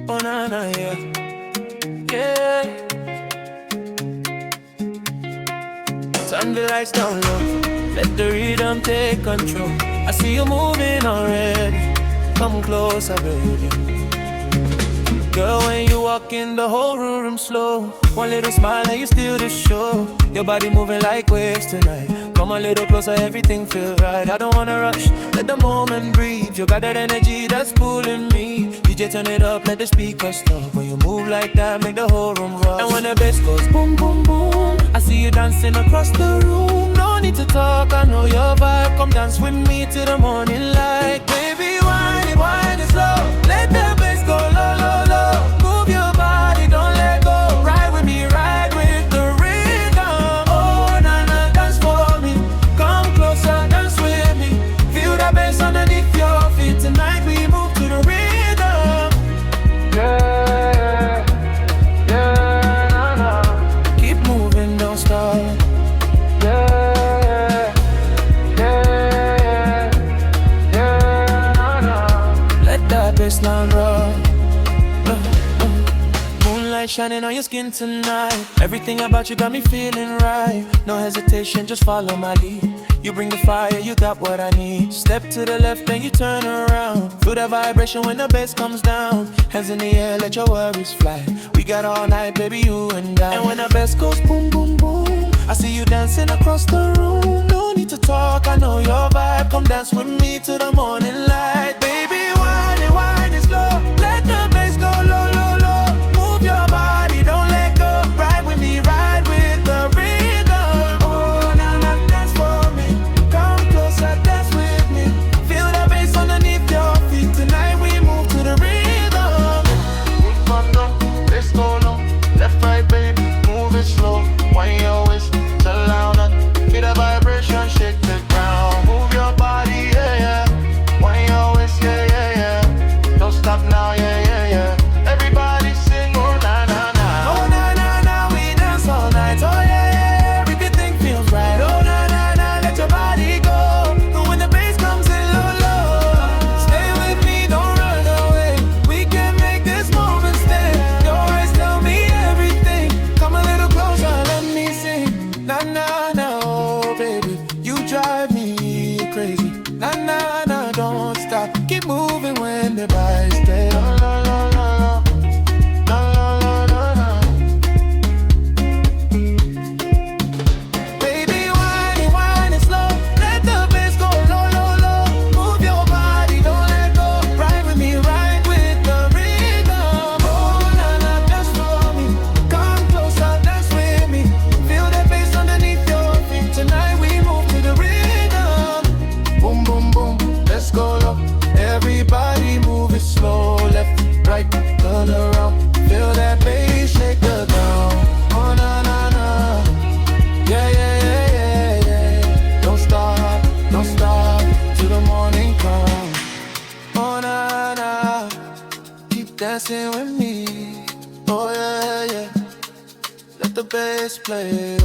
Oh na na, yeah, yeah. Turn the lights down low, let the rhythm take control. I see you moving already, come closer, baby. Girl, when you walk in, the whole room slow. One little smile and you steal the show. Your body moving like waves tonight. Come a little closer, everything feel right. I don't wanna rush, let the moment breathe. You got that energy that's pulling me. DJ turn it up, let the speakers talk. When you move like that, make the whole room rock. And when the bass goes boom, boom, boom, I see you dancing across the room. No need to talk, I know your vibe. Come dance with me till the morning light. Baby, wine it slow. Let the bass go low, low, low. Move your body, don't let go. Ride with me, ride with the rhythm. Oh, na na, dance for me. Come closer, dance with me. Feel that bass underneath your feet. Tonight we move to the rhythm. Yeah, yeah, na na. Keep moving, don't stop. Yeah, yeah, yeah, na na. Let that bassline rock. Moonlight shining on your skin tonight. Everything about you got me feeling right. No hesitation, just follow my lead. You bring the fire, you got what I need. Step to the left, then you turn around. Feel that vibration when the bass comes down. Hands in the air, let your worries fly. We got all night, baby, you and I. And when the bass goes boom, boom, boom, I see you dancing across the room. No need to talk, I know your vibe. Come dance with me till the morning light. Baby, wine it slow. Let the bass go low, low, low. Move your body, don't let go. Ride with me, ride with the rhythm. Oh, now dance for me. Come closer, dance with me. Feel the bass underneath your feet. Tonight we move to the rhythm. Let's go now. Left, right, baby, move it slow. Wine your waist, so loud and feel the vibration, shake the ground. Move your body, yeah, yeah. Wine your waist, yeah, yeah, yeah. Don't stop now, yeah, yeah, yeah. Everybody sing, oh na na na. Oh na na na, we dance all night. Oh yeah, yeah, everything feels right. Oh na na na, let your body go. And when the bass comes in low, low, stay with me, don't run away. We can make this moment stay. You always tell me everything. Come a little closer, let me sing. Na na na, oh baby, you drive me crazy. Na na na, don't stop, keep moving when the vibes stay. La la la la la la la la la. Baby, wine it slow. Let the bass go low, low, low. Move your body, don't let go. Ride with me, ride with the rhythm. Oh, na na, dance for me. Come closer, dance with me. Feel that bass underneath your feet. Tonight we move to the rhythm. Boom, boom, boom, let's go low. Everybody move it slow. Left, right, turn around. Feel that bass, shake the ground. Oh, na, na, na. Yeah, yeah, yeah, yeah, yeah. Don't stop till the morning comes. Oh na na, keep dancing with me. Oh yeah, yeah. Let the bass play.